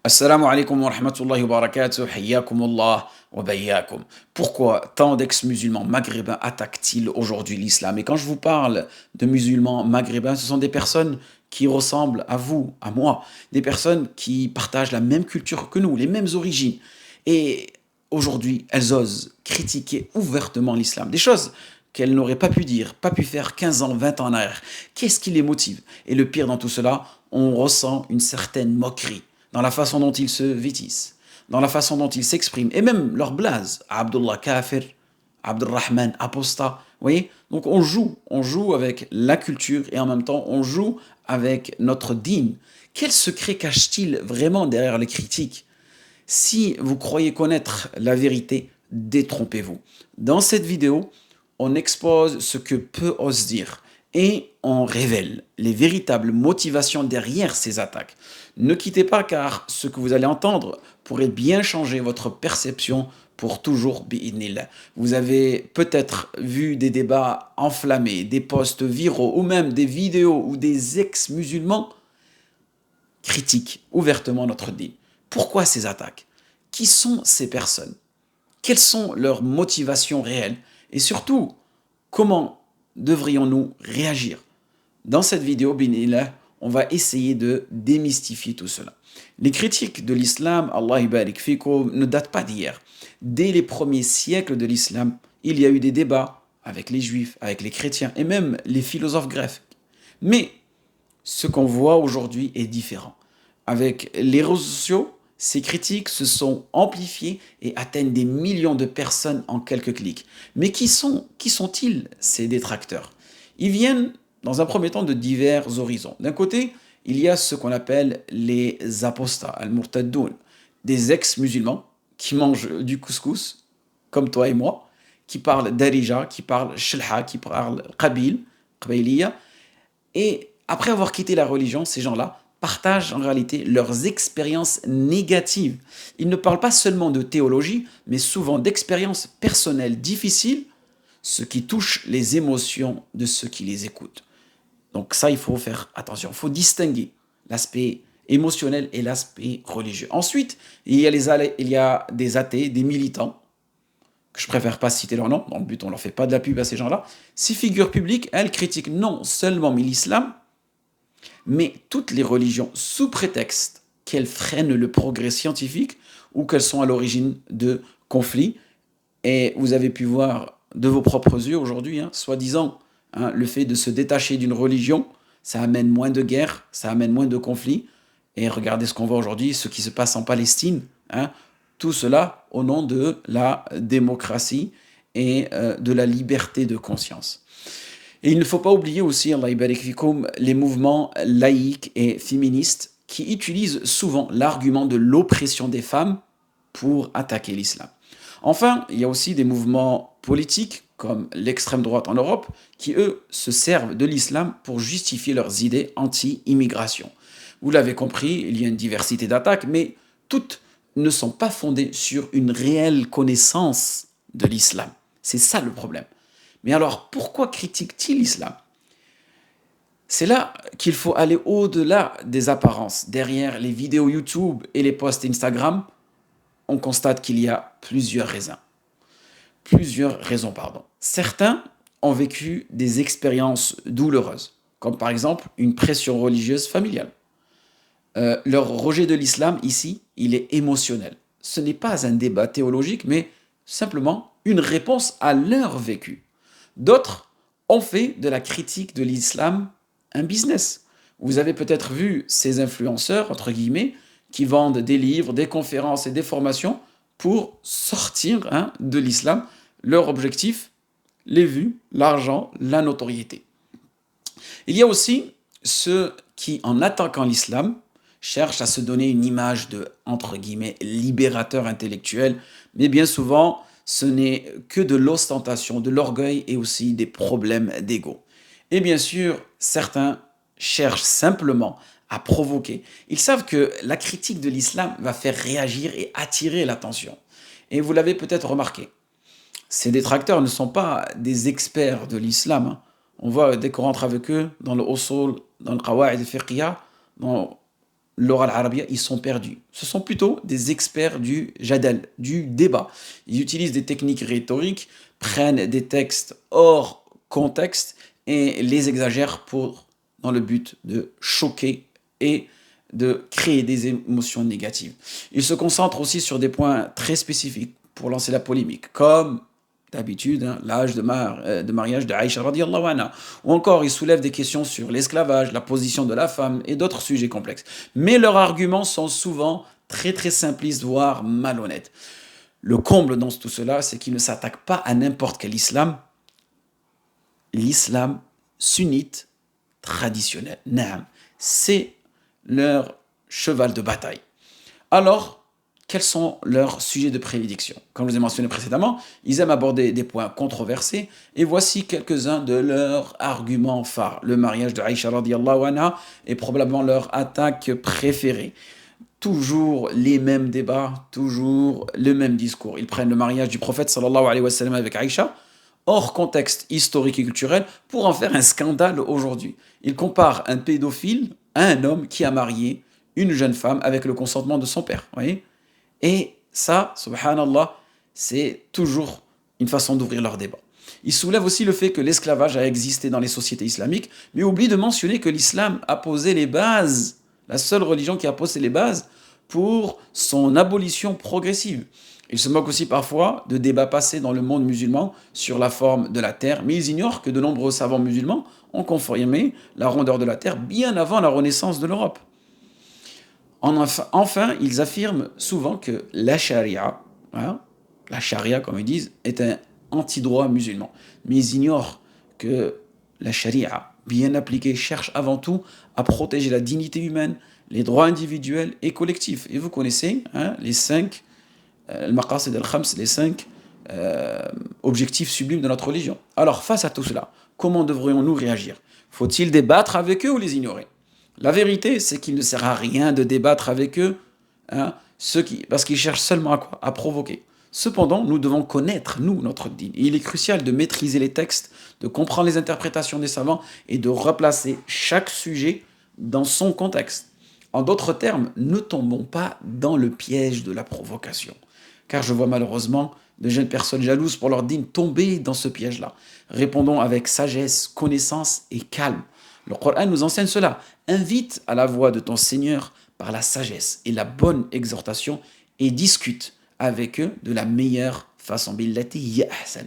Assalamu alaikum wa rahmatullahi wa barakatuh, hayyakumullah wa bayyakum. Pourquoi tant d'ex-musulmans maghrébins attaquent-ils aujourd'hui l'islam? Et quand je vous parle de musulmans maghrébins, ce sont des personnes qui ressemblent à vous, à moi, des personnes qui partagent la même culture que nous, les mêmes origines. Et aujourd'hui, elles osent critiquer ouvertement l'islam, des choses qu'elles n'auraient pas pu dire, pas pu faire 15 ans, 20 ans en arrière. Qu'est-ce qui les motive? Et le pire dans tout cela, on ressent une certaine moquerie dans la façon dont ils se vêtissent, dans la façon dont ils s'expriment, et même leur blase, Abdullah Kafir, Abdurrahman Aposta, vous voyez. Donc on joue avec la culture et en même temps on joue avec notre dîn. Quel secret cache-t-il vraiment derrière les critiques? Si vous croyez connaître la vérité, détrompez-vous. Dans cette vidéo, on expose ce que peu osent dire et on révèle les véritables motivations derrière ces attaques. Ne quittez pas car ce que vous allez entendre pourrait bien changer votre perception pour toujours bi'idnillah. Vous avez peut-être vu des débats enflammés, des posts viraux ou même des vidéos où des ex-musulmans critiquent ouvertement notre dîn. Pourquoi ces attaques? Qui sont ces personnes? Quelles sont leurs motivations réelles? Et surtout, comment devrions-nous réagir? Dans cette vidéo, binillah, on va essayer de démystifier tout cela. Les critiques de l'islam, Allah barik fikum, ne datent pas d'hier. Dès les premiers siècles de l'islam, il y a eu des débats avec les juifs, avec les chrétiens et même les philosophes grecs. Mais ce qu'on voit aujourd'hui est différent. Avec les réseaux sociaux, ces critiques se sont amplifiées et atteignent des millions de personnes en quelques clics. Mais qui sont-ils ces détracteurs? Ils viennent dans un premier temps de divers horizons. D'un côté, il y a ce qu'on appelle les apostats, al-murtaddoun, des ex-musulmans qui mangent du couscous, comme toi et moi, qui parlent darija, qui parlent shlha, qui parlent qabil, qabayliya, et après avoir quitté la religion, ces gens-là partagent en réalité leurs expériences négatives. Ils ne parlent pas seulement de théologie, mais souvent d'expériences personnelles difficiles, ce qui touche les émotions de ceux qui les écoutent. Donc ça, il faut faire attention. Il faut distinguer l'aspect émotionnel et l'aspect religieux. Ensuite, il y a des athées, des militants, que je préfère pas citer leur nom, dans le but on leur fait pas de la pub à ces gens-là. Ces figures publiques, elles critiquent non seulement l'islam, mais toutes les religions sous prétexte qu'elles freinent le progrès scientifique ou qu'elles sont à l'origine de conflits. Et vous avez pu voir de vos propres yeux aujourd'hui, soi-disant, le fait de se détacher d'une religion, ça amène moins de guerres, ça amène moins de conflits. Et regardez ce qu'on voit aujourd'hui, ce qui se passe en Palestine. Tout cela au nom de la démocratie et de la liberté de conscience. Et il ne faut pas oublier aussi, Allah barik fikoum, les mouvements laïques et féministes qui utilisent souvent l'argument de l'oppression des femmes pour attaquer l'islam. Enfin, il y a aussi des mouvements politiques, comme l'extrême droite en Europe, qui, eux, se servent de l'islam pour justifier leurs idées anti-immigration. Vous l'avez compris, il y a une diversité d'attaques, mais toutes ne sont pas fondées sur une réelle connaissance de l'islam. C'est ça le problème. Mais alors, pourquoi critique-t-il l'islam? C'est là qu'il faut aller au-delà des apparences. Derrière les vidéos YouTube et les posts Instagram, on constate qu'il y a plusieurs raisons. Certains ont vécu des expériences douloureuses, comme par exemple une pression religieuse familiale. Leur rejet de l'islam, ici, il est émotionnel. Ce n'est pas un débat théologique, mais simplement une réponse à leur vécu. D'autres ont fait de la critique de l'islam un business. Vous avez peut-être vu ces influenceurs, entre guillemets, qui vendent des livres, des conférences et des formations pour sortir de l'islam. Leur objectif, les vues, l'argent, la notoriété. Il y a aussi ceux qui, en attaquant l'islam, cherchent à se donner une image de, entre guillemets, libérateur intellectuel, mais bien souvent, ce n'est que de l'ostentation, de l'orgueil et aussi des problèmes d'ego. Et bien sûr, certains cherchent simplement à provoquer. Ils savent que la critique de l'islam va faire réagir et attirer l'attention. Et vous l'avez peut-être remarqué, ces détracteurs ne sont pas des experts de l'islam. On voit dès qu'on rentre avec eux dans le usul, dans le qawaid al-fiqhiyya, dans l'oral arabia, ils sont perdus. Ce sont plutôt des experts du jadal, du débat. Ils utilisent des techniques rhétoriques, prennent des textes hors contexte et les exagèrent dans le but de choquer et de créer des émotions négatives. Ils se concentrent aussi sur des points très spécifiques pour lancer la polémique, comme d'habitude, hein, l'âge de mariage de Aïcha radiallahu anha. Ou encore, ils soulèvent des questions sur l'esclavage, la position de la femme et d'autres sujets complexes. Mais leurs arguments sont souvent très très simplistes, voire malhonnêtes. Le comble dans tout cela, c'est qu'ils ne s'attaquent pas à n'importe quel islam, l'islam sunnite traditionnel. Naam, c'est leur cheval de bataille. Alors, quels sont leurs sujets de prédilection? Comme je vous ai mentionné précédemment, ils aiment aborder des points controversés et voici quelques-uns de leurs arguments phares. Le mariage de Aïcha radiallahu anha est probablement leur attaque préférée. Toujours les mêmes débats, toujours le même discours. Ils prennent le mariage du prophète sallallahu alayhi wa sallam avec Aïcha hors contexte historique et culturel pour en faire un scandale aujourd'hui. Ils comparent un pédophile à un homme qui a marié une jeune femme avec le consentement de son père. Voyez, et ça, subhanallah, c'est toujours une façon d'ouvrir leur débat. Ils soulèvent aussi le fait que l'esclavage a existé dans les sociétés islamiques, mais oublient de mentionner que l'islam a posé les bases, la seule religion qui a posé les bases pour son abolition progressive. Ils se moquent aussi parfois de débats passés dans le monde musulman sur la forme de la terre, mais ils ignorent que de nombreux savants musulmans ont confirmé la rondeur de la terre bien avant la renaissance de l'Europe. Enfin, ils affirment souvent que la charia, hein, la charia comme ils disent, est un antidroit musulman. Mais ils ignorent que la charia, bien appliquée, cherche avant tout à protéger la dignité humaine, les droits individuels et collectifs. Et vous connaissez hein, les 5 al-maqasid al-khams, les 5 objectifs sublimes de notre religion. Alors, face à tout cela, comment devrions-nous réagir? Faut-il débattre avec eux ou les ignorer? La vérité, c'est qu'il ne sert à rien de débattre avec eux, hein, parce qu'ils cherchent seulement à quoi? À provoquer. Cependant, nous devons connaître, nous, notre dîne. Il est crucial de maîtriser les textes, de comprendre les interprétations des savants et de replacer chaque sujet dans son contexte. En d'autres termes, ne tombons pas dans le piège de la provocation. Car je vois malheureusement de jeunes personnes jalouses pour leur dîne tomber dans ce piège-là. Répondons avec sagesse, connaissance et calme. Le Coran nous enseigne cela. Invite à la voix de ton Seigneur par la sagesse et la bonne exhortation et discute avec eux de la meilleure façon. Billati ya ahsan.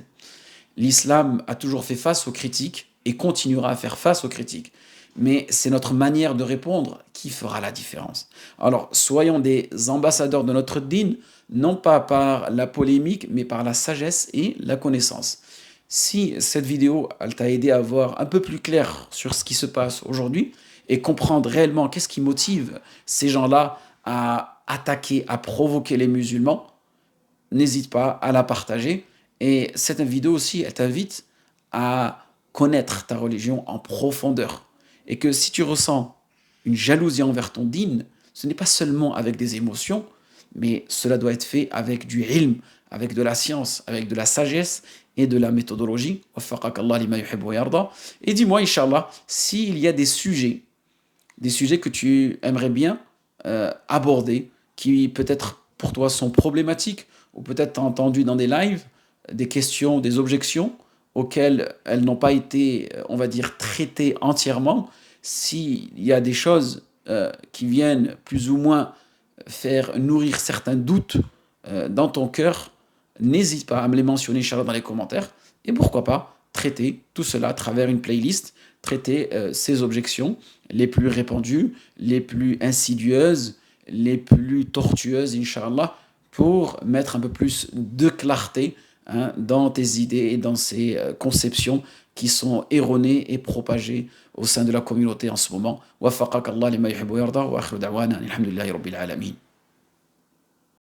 L'islam a toujours fait face aux critiques et continuera à faire face aux critiques. Mais c'est notre manière de répondre qui fera la différence. Alors, soyons des ambassadeurs de notre dîn, non pas par la polémique, mais par la sagesse et la connaissance. Si cette vidéo elle t'a aidé à voir un peu plus clair sur ce qui se passe aujourd'hui et comprendre réellement qu'est-ce qui motive ces gens-là à attaquer, à provoquer les musulmans, n'hésite pas à la partager. Et cette vidéo aussi, elle t'invite à connaître ta religion en profondeur. Et que si tu ressens une jalousie envers ton dîn, ce n'est pas seulement avec des émotions, mais cela doit être fait avec du ilm, avec de la science, avec de la sagesse et de la méthodologie. Et dis-moi, Inch'Allah, s'il y a des sujets que tu aimerais bien aborder, qui peut-être pour toi sont problématiques, ou peut-être tu as entendu dans des lives des questions, des objections auxquelles elles n'ont pas été, on va dire, traitées entièrement. S'il y a des choses qui viennent plus ou moins faire nourrir certains doutes dans ton cœur, n'hésite pas à me les mentionner, Inch'Allah, dans les commentaires. Et pourquoi pas traiter tout cela à travers une playlist, traiter ces objections les plus répandues, les plus insidieuses, les plus tortueuses, Inch'Allah, pour mettre un peu plus de clarté hein, dans tes idées et dans ces conceptions qui sont erronées et propagées au sein de la communauté en ce moment. Waffaqak Allah lima yuhibbu wa yarda wa akhiru da'wana alhamdulillahi rabbil alamin.